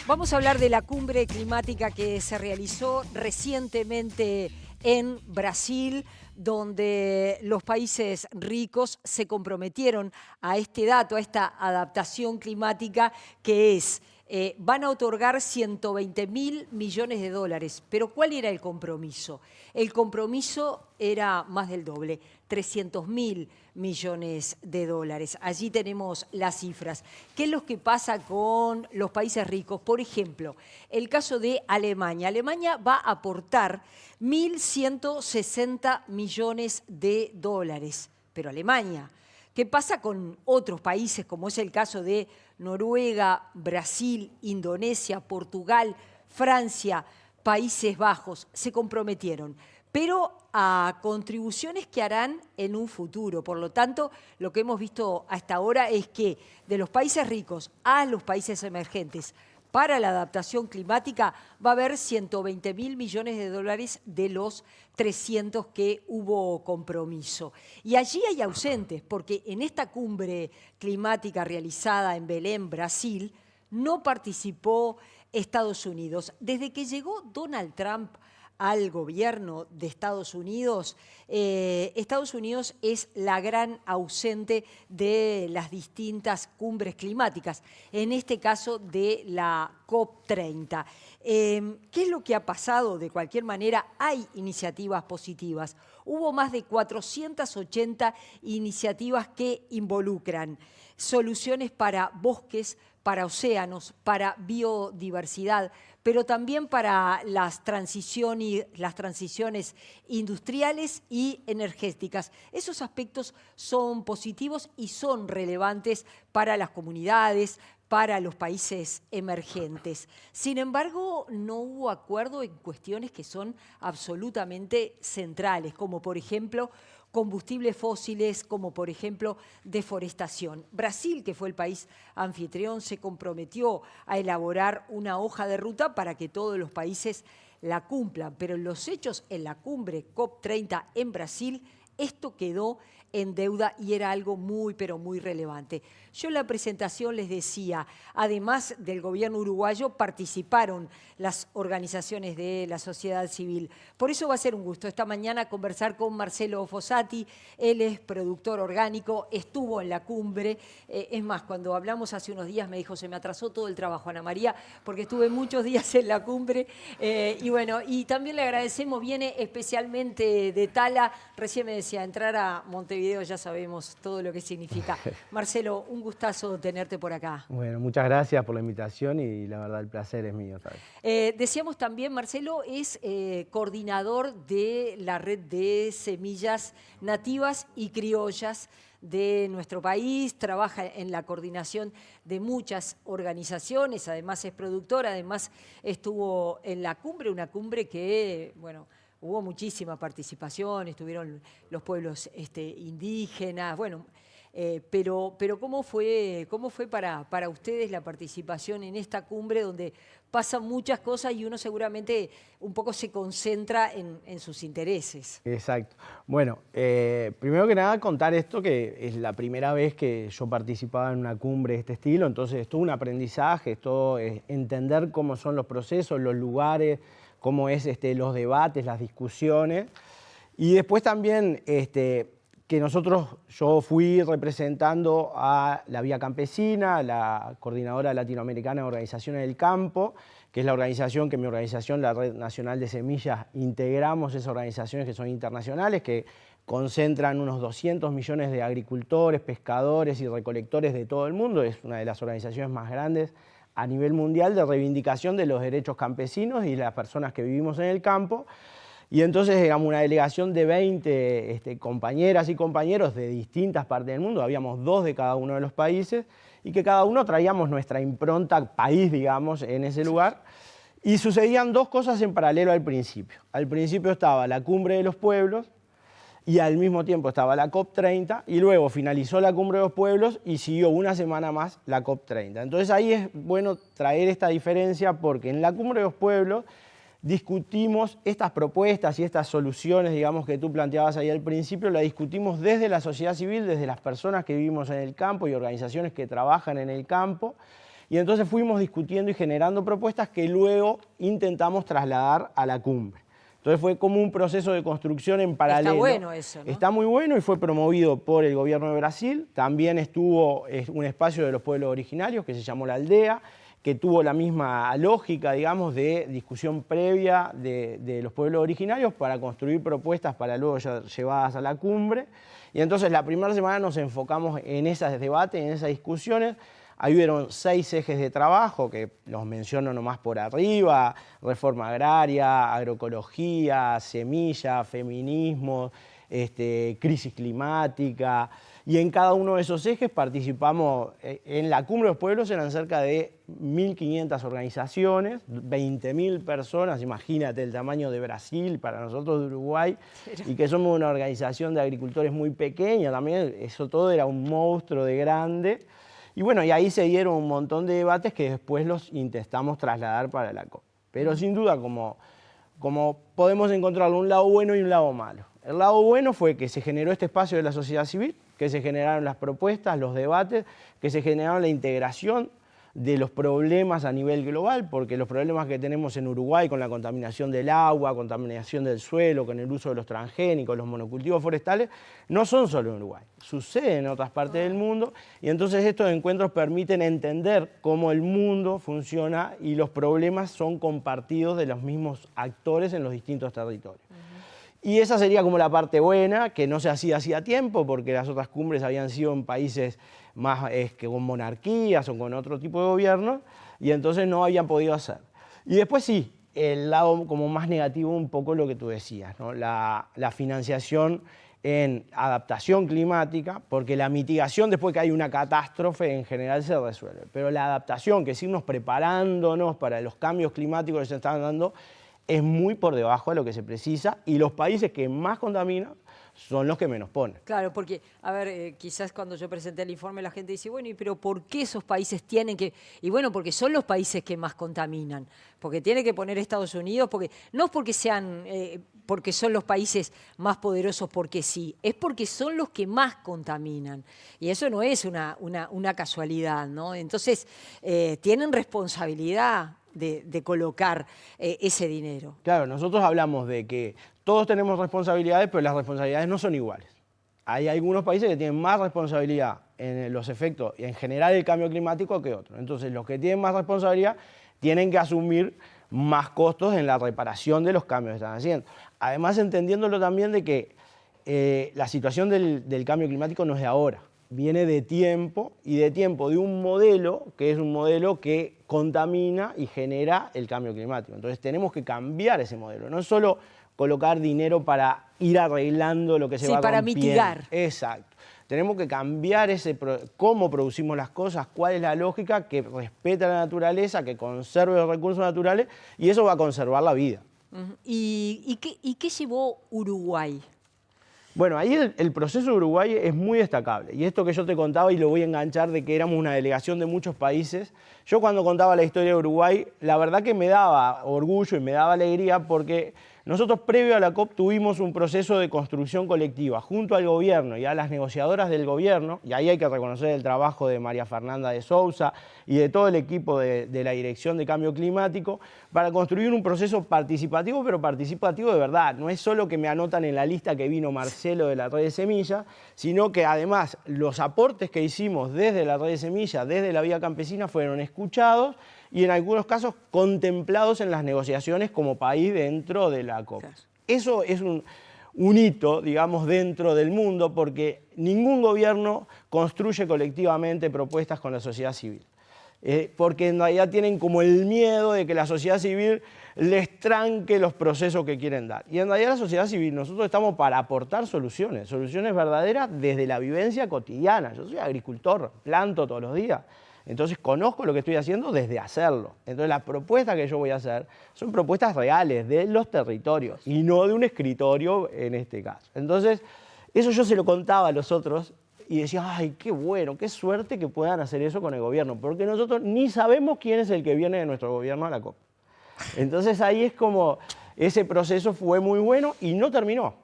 Vamos a hablar de la cumbre climática que se realizó recientemente en Brasil, donde los países ricos se comprometieron a este dato, a esta adaptación climática que es, van a otorgar 120.000 millones de dólares. Pero ¿cuál era el compromiso? El compromiso era más del doble, 300.000 millones de dólares. Allí tenemos las cifras. ¿Qué es lo que pasa con los países ricos? Por ejemplo, el caso de Alemania. Alemania va a aportar 1.160 millones de dólares. Pero Alemania, ¿qué pasa con otros países, como es el caso de Noruega, Brasil, Indonesia, Portugal, Francia, Países Bajos? Se comprometieron, pero a contribuciones que harán en un futuro. Por lo tanto, lo que hemos visto hasta ahora es que de los países ricos a los países emergentes, para la adaptación climática va a haber 120.000 millones de dólares de los 300 que hubo compromiso. Y allí hay ausentes, porque en esta cumbre climática realizada en Belén, Brasil, no participó Estados Unidos. Desde que llegó Donald Trump al gobierno de Estados Unidos es la gran ausente de las distintas cumbres climáticas, en este caso de la COP30. ¿Qué es lo que ha pasado? De cualquier manera, hay iniciativas positivas. Hubo más de 480 iniciativas que involucran soluciones para bosques, para océanos, para biodiversidad, pero también para las transiciones industriales y energéticas. Esos aspectos son positivos y son relevantes para las comunidades, para los países emergentes. Sin embargo, no hubo acuerdo en cuestiones que son absolutamente centrales, como por ejemplo combustibles fósiles, como por ejemplo deforestación. Brasil, que fue el país anfitrión, se comprometió a elaborar una hoja de ruta para que todos los países la cumplan, pero en los hechos, en la cumbre COP30 en Brasil, esto quedó en deuda y era algo muy, pero muy relevante. Yo en la presentación les decía, además del gobierno uruguayo, participaron las organizaciones de la sociedad civil. Por eso va a ser un gusto esta mañana conversar con Marcelo Fossati. Él es productor orgánico, estuvo en la cumbre. Es más, cuando hablamos hace unos días me dijo, se me atrasó todo el trabajo, Ana María, porque estuve muchos días en la cumbre. Y bueno, y también le agradecemos, viene especialmente de Tala. Recién me decía, entrar a Montevideo ya sabemos todo lo que significa. Marcelo, un gustazo tenerte por acá. Bueno, muchas gracias por la invitación y la verdad el placer es mío. Decíamos también, Marcelo es coordinador de la red de semillas nativas y criollas de nuestro país, trabaja en la coordinación de muchas organizaciones, además es productor, además estuvo en la cumbre, una cumbre que, bueno, hubo muchísima participación, estuvieron los pueblos indígenas, bueno, pero ¿cómo fue para ustedes la participación en esta cumbre donde pasan muchas cosas y uno seguramente un poco se concentra en sus intereses? Exacto. Bueno, primero que nada contar esto, que es la primera vez que yo participaba en una cumbre de este estilo, entonces es todo un aprendizaje, es todo entender cómo son los procesos, los lugares, cómo es los debates, las discusiones. Y después también yo fui representando a la Vía Campesina, la Coordinadora Latinoamericana de Organizaciones del Campo, que es la organización que mi organización, la Red Nacional de Semillas, integramos esas organizaciones que son internacionales, que concentran unos 200 millones de agricultores, pescadores y recolectores de todo el mundo. Es una de las organizaciones más grandes a nivel mundial de reivindicación de los derechos campesinos y de las personas que vivimos en el campo. Y entonces éramos una delegación de 20 compañeras y compañeros de distintas partes del mundo, habíamos 2 de cada uno de los países, y que cada uno traíamos nuestra impronta país, digamos, en ese lugar. Y sucedían 2 cosas en paralelo al principio. Al principio estaba la Cumbre de los Pueblos, y al mismo tiempo estaba la COP30, y luego finalizó la Cumbre de los Pueblos y siguió una semana más la COP30. Entonces ahí es bueno traer esta diferencia, porque en la Cumbre de los Pueblos discutimos estas propuestas y estas soluciones, digamos, que tú planteabas ahí al principio, la discutimos desde la sociedad civil, desde las personas que vivimos en el campo y organizaciones que trabajan en el campo, y entonces fuimos discutiendo y generando propuestas que luego intentamos trasladar a la cumbre. Entonces fue como un proceso de construcción en paralelo. Está bueno eso, ¿no? Está muy bueno y fue promovido por el gobierno de Brasil. También estuvo un espacio de los pueblos originarios que se llamó La Aldea, que tuvo la misma lógica, digamos, de discusión previa de los pueblos originarios para construir propuestas para luego llevadas a la cumbre. Y entonces la primera semana nos enfocamos en esos debates, en esas discusiones. Ahí hubieron 6 ejes de trabajo, que los menciono nomás por arriba: reforma agraria, agroecología, semilla, feminismo, crisis climática. Y en cada uno de esos ejes participamos. En la Cumbre de los Pueblos eran cerca de 1.500 organizaciones, 20.000 personas, imagínate el tamaño de Brasil, para nosotros de Uruguay, y que somos una organización de agricultores muy pequeña también, eso todo era un monstruo de grande. Y bueno, y ahí se dieron un montón de debates que después los intentamos trasladar para la COP. Pero sin duda, como podemos encontrar un lado bueno y un lado malo. El lado bueno fue que se generó este espacio de la sociedad civil, que se generaron las propuestas, los debates, que se generaron la integración de los problemas a nivel global, porque los problemas que tenemos en Uruguay con la contaminación del agua, contaminación del suelo, con el uso de los transgénicos, los monocultivos forestales, no son solo en Uruguay, suceden en otras partes del mundo, y entonces estos encuentros permiten entender cómo el mundo funciona y los problemas son compartidos de los mismos actores en los distintos territorios. Y esa sería como la parte buena, que no se hacía tiempo, porque las otras cumbres habían sido en países más que con monarquías o con otro tipo de gobierno, y entonces no habían podido hacer. Y después sí, el lado como más negativo, un poco lo que tú decías, ¿no? La financiación en adaptación climática, porque la mitigación después que hay una catástrofe en general se resuelve, pero la adaptación, que es irnos preparándonos para los cambios climáticos que se están dando, es muy por debajo de lo que se precisa, y los países que más contaminan son los que menos ponen. Claro, porque, a ver, quizás cuando yo presenté el informe la gente dice, bueno, pero ¿por qué esos países tienen que...? Y bueno, porque son los países que más contaminan, porque tiene que poner Estados Unidos, porque no es porque sean, porque son los países más poderosos porque sí, es porque son los que más contaminan. Y eso no es una casualidad, ¿no? Entonces, tienen responsabilidad de colocar ese dinero. Claro, nosotros hablamos de que todos tenemos responsabilidades, pero las responsabilidades no son iguales. Hay algunos países que tienen más responsabilidad en los efectos y en general el cambio climático que otros. Entonces, los que tienen más responsabilidad tienen que asumir más costos en la reparación de los cambios que están haciendo. Además, entendiéndolo también de que la situación del cambio climático no es de ahora. Viene de tiempo, y de tiempo de un modelo que es un modelo que contamina y genera el cambio climático. Entonces tenemos que cambiar ese modelo, no solo colocar dinero para ir arreglando lo que se va para rompiendo. mitigar. Exacto. Tenemos que cambiar cómo producimos las cosas, cuál es la lógica que respeta la naturaleza, que conserve los recursos naturales, y eso va a conservar la vida. ¿Y qué llevó Uruguay? Bueno, ahí el proceso de Uruguay es muy destacable. Y esto que yo te contaba, y lo voy a enganchar, de que éramos una delegación de muchos países, yo cuando contaba la historia de Uruguay, la verdad que me daba orgullo y me daba alegría, porque nosotros previo a la COP tuvimos un proceso de construcción colectiva junto al gobierno y a las negociadoras del gobierno, y ahí hay que reconocer el trabajo de María Fernanda de Sousa y de todo el equipo de la Dirección de Cambio Climático, para construir un proceso participativo, pero participativo de verdad. No es solo que me anotan en la lista que vino Marcelo de la Red de Semillas, sino que además los aportes que hicimos desde la Red de Semillas, desde la Vía Campesina, fueron escuchados y en algunos casos contemplados en las negociaciones como país dentro de la COP. Claro. Eso es un hito, digamos, dentro del mundo, porque ningún gobierno construye colectivamente propuestas con la sociedad civil. Porque en realidad tienen como el miedo de que la sociedad civil les tranque los procesos que quieren dar. Y en realidad la sociedad civil, nosotros estamos para aportar soluciones verdaderas desde la vivencia cotidiana. Yo soy agricultor, planto todos los días. Entonces conozco lo que estoy haciendo desde hacerlo. Entonces las propuestas que yo voy a hacer son propuestas reales de los territorios y no de un escritorio en este caso. Entonces eso yo se lo contaba a los otros y decía, ay, qué bueno, qué suerte que puedan hacer eso con el gobierno, porque nosotros ni sabemos quién es el que viene de nuestro gobierno a la COP. Entonces ahí es como, ese proceso fue muy bueno y no terminó,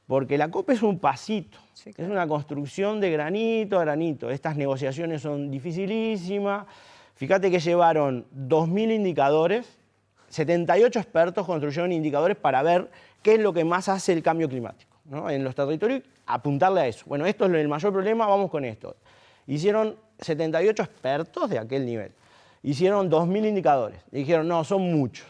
porque la COP es un pasito, sí, claro. Es una construcción de granito a granito. Estas negociaciones son dificilísimas, Fíjate que llevaron 2.000 indicadores, 78 expertos construyeron indicadores para ver qué es lo que más hace el cambio climático, ¿no? En los territorios, apuntarle a eso. Bueno, esto es el mayor problema, vamos con esto. Hicieron 78 expertos de aquel nivel. Hicieron 2.000 indicadores. Y dijeron, no, son muchos.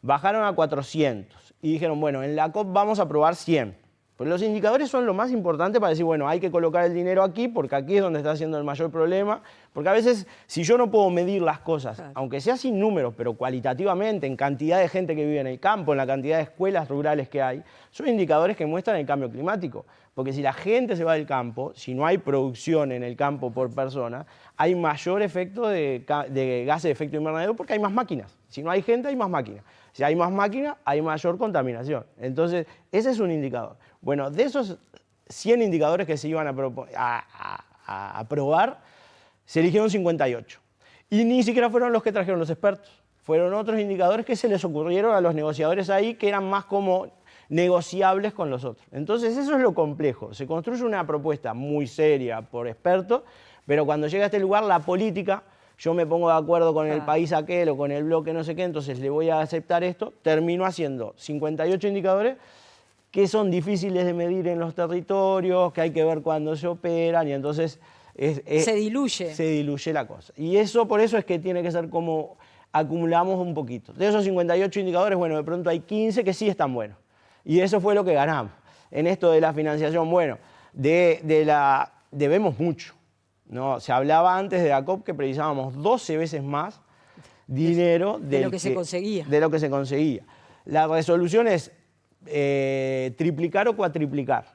Bajaron a 400. Y dijeron, bueno, en la COP vamos a probar 100. Pero los indicadores son lo más importante para decir, bueno, hay que colocar el dinero aquí porque aquí es donde está haciendo el mayor problema. Porque a veces, si yo no puedo medir las cosas, claro, aunque sea sin números, pero cualitativamente, en cantidad de gente que vive en el campo, en la cantidad de escuelas rurales que hay, son indicadores que muestran el cambio climático. Porque si la gente se va del campo, si no hay producción en el campo por persona, hay mayor efecto de gases de efecto invernadero porque hay más máquinas. Si no hay gente, hay más máquinas. Si hay más máquinas, hay mayor contaminación. Entonces, ese es un indicador. Bueno, de esos 100 indicadores que se iban a probar, se eligieron 58. Y ni siquiera fueron los que trajeron los expertos. Fueron otros indicadores que se les ocurrieron a los negociadores ahí, que eran más como negociables con los otros. Entonces, eso es lo complejo. Se construye una propuesta muy seria por expertos, pero cuando llega a este lugar, la política, yo me pongo de acuerdo con el país aquel o con el bloque no sé qué, entonces le voy a aceptar esto, termino haciendo 58 indicadores que son difíciles de medir en los territorios, que hay que ver cuándo se operan, y entonces se diluye. Se diluye la cosa. Y eso, por eso es que tiene que ser como acumulamos un poquito. De esos 58 indicadores, bueno, de pronto hay 15 que sí están buenos. Y eso fue lo que ganamos. En esto de la financiación, bueno, debemos mucho, ¿no? Se hablaba antes de la COP que precisábamos 12 veces más dinero de lo que se conseguía. De lo que se conseguía. La resolución es triplicar o cuatriplicar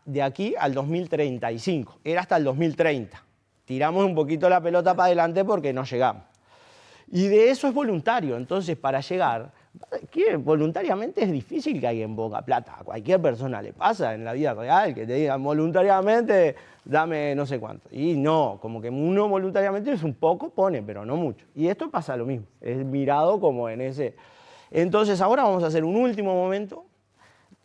de aquí al 2035. Era hasta el 2030. Tiramos un poquito la pelota para adelante porque no llegamos. Y de eso es voluntario. Entonces, para llegar, voluntariamente es difícil que alguien ponga plata. A cualquier persona le pasa en la vida real que te digan voluntariamente, dame no sé cuánto. Y no, como que uno voluntariamente es un poco, pone, pero no mucho. Y esto pasa lo mismo. Es mirado como en ese. Entonces, ahora vamos a hacer un último momento.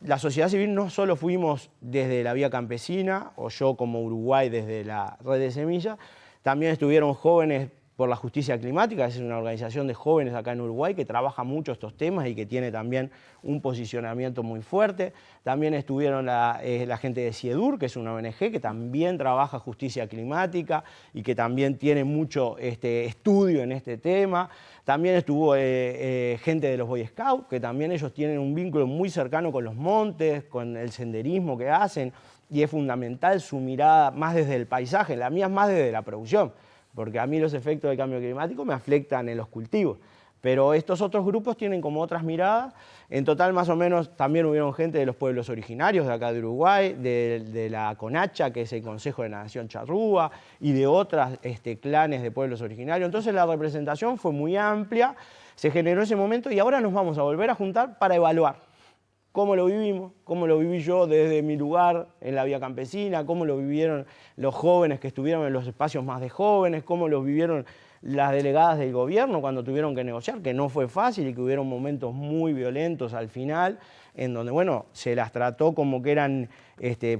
La sociedad civil no solo fuimos desde la Vía Campesina, o yo como Uruguay desde la Red de Semillas, también estuvieron Jóvenes por la Justicia Climática, es una organización de jóvenes acá en Uruguay que trabaja mucho estos temas y que tiene también un posicionamiento muy fuerte. También estuvieron la gente de CIEDUR, que es una ONG que también trabaja justicia climática y que también tiene mucho estudio en este tema. También estuvo gente de los Boy Scouts, que también ellos tienen un vínculo muy cercano con los montes, con el senderismo que hacen, y es fundamental su mirada más desde el paisaje, la mía es más desde la producción, porque a mí los efectos del cambio climático me afectan en los cultivos. Pero estos otros grupos tienen como otras miradas. En total, más o menos, también hubieron gente de los pueblos originarios de acá de Uruguay, de la CONACHA, que es el Consejo de la Nación Charrúa, y de otras clanes de pueblos originarios. Entonces la representación fue muy amplia, se generó ese momento y ahora nos vamos a volver a juntar para evaluar cómo lo vivimos, cómo lo viví yo desde mi lugar en la Vía Campesina, cómo lo vivieron los jóvenes que estuvieron en los espacios más de jóvenes, cómo lo vivieron las delegadas del gobierno cuando tuvieron que negociar, que no fue fácil y que hubieron momentos muy violentos al final, en donde, bueno, se las trató como que eran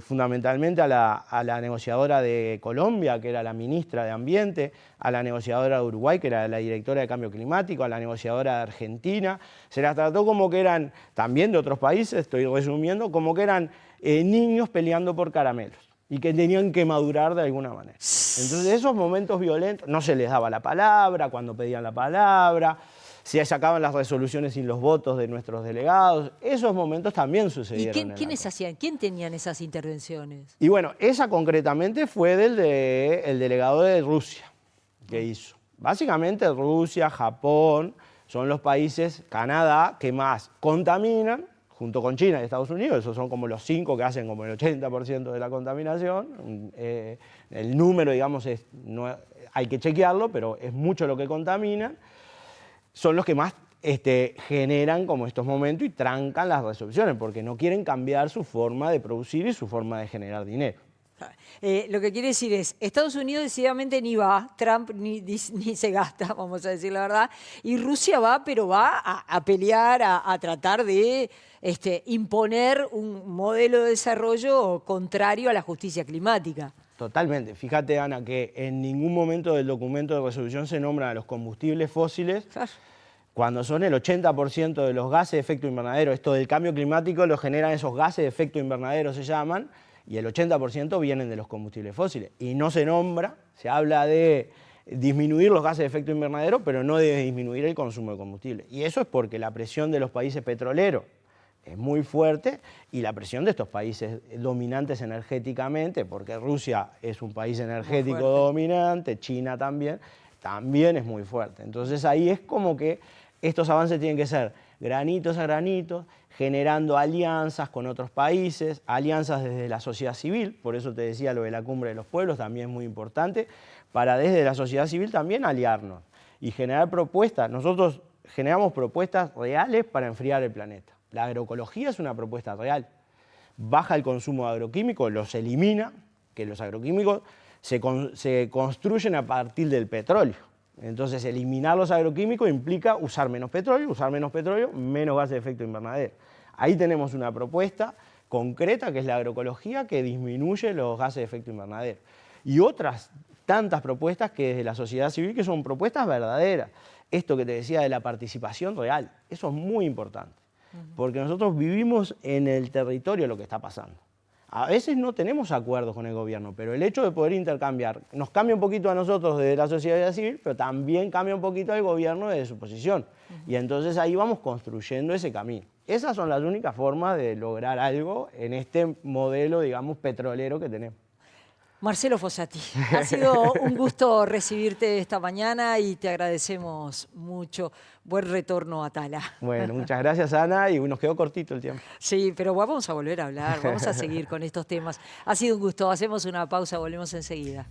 fundamentalmente a la negociadora de Colombia, que era la ministra de Ambiente, a la negociadora de Uruguay, que era la directora de Cambio Climático, a la negociadora de Argentina. Se las trató como que eran, también de otros países, estoy resumiendo, como que eran niños peleando por caramelos y que tenían que madurar de alguna manera. Entonces, esos momentos violentos, no se les daba la palabra cuando pedían la palabra, se sacaban las resoluciones sin los votos de nuestros delegados, esos momentos también sucedieron. ¿Y quiénes hacían? ¿Quién tenían esas intervenciones? Y bueno, esa concretamente fue el delegado de Rusia que hizo. Básicamente Rusia, Japón, son los países, Canadá, que más contaminan, junto con China y Estados Unidos, esos son como los 5 que hacen como el 80% de la contaminación. El número, digamos, hay que chequearlo, pero es mucho lo que contaminan. Son los que más generan como estos momentos y trancan las resoluciones, porque no quieren cambiar su forma de producir y su forma de generar dinero. Lo que quiere decir es, Estados Unidos decididamente ni va, Trump ni se gasta, vamos a decir la verdad, y Rusia va, pero va a pelear, a tratar de imponer un modelo de desarrollo contrario a la justicia climática. Totalmente. Fíjate, Ana, que en ningún momento del documento de resolución se nombran a los combustibles fósiles, Claro. cuando son el 80% de los gases de efecto invernadero. Esto del cambio climático lo generan esos gases de efecto invernadero, se llaman, y el 80% vienen de los combustibles fósiles. Y no se nombra, se habla de disminuir los gases de efecto invernadero, pero no de disminuir el consumo de combustible. Y eso es porque la presión de los países petroleros es muy fuerte y la presión de estos países dominantes energéticamente, porque Rusia es un país energético dominante, China también es muy fuerte. Entonces ahí es como que estos avances tienen que ser granitos a granitos, generando alianzas con otros países, alianzas desde la sociedad civil, por eso te decía lo de la Cumbre de los Pueblos, también es muy importante, para desde la sociedad civil también aliarnos y generar propuestas. Nosotros generamos propuestas reales para enfriar el planeta. La agroecología es una propuesta real. Baja el consumo de agroquímicos, los elimina, que los agroquímicos se construyen a partir del petróleo. Entonces, eliminar los agroquímicos implica usar menos petróleo, menos gases de efecto invernadero. Ahí tenemos una propuesta concreta, que es la agroecología, que disminuye los gases de efecto invernadero. Y otras tantas propuestas que desde la sociedad civil, que son propuestas verdaderas. Esto que te decía de la participación real, eso es muy importante. Porque nosotros vivimos en el territorio lo que está pasando. A veces no tenemos acuerdos con el gobierno, pero el hecho de poder intercambiar nos cambia un poquito a nosotros desde la sociedad civil, pero también cambia un poquito al gobierno desde su posición. Y entonces ahí vamos construyendo ese camino. Esas son las únicas formas de lograr algo en este modelo, digamos, petrolero que tenemos. Marcelo Fossati, ha sido un gusto recibirte esta mañana y te agradecemos mucho. Buen retorno a Tala. Bueno, muchas gracias, Ana, y nos quedó cortito el tiempo. Sí, pero vamos a volver a hablar, vamos a seguir con estos temas. Ha sido un gusto, hacemos una pausa, volvemos enseguida.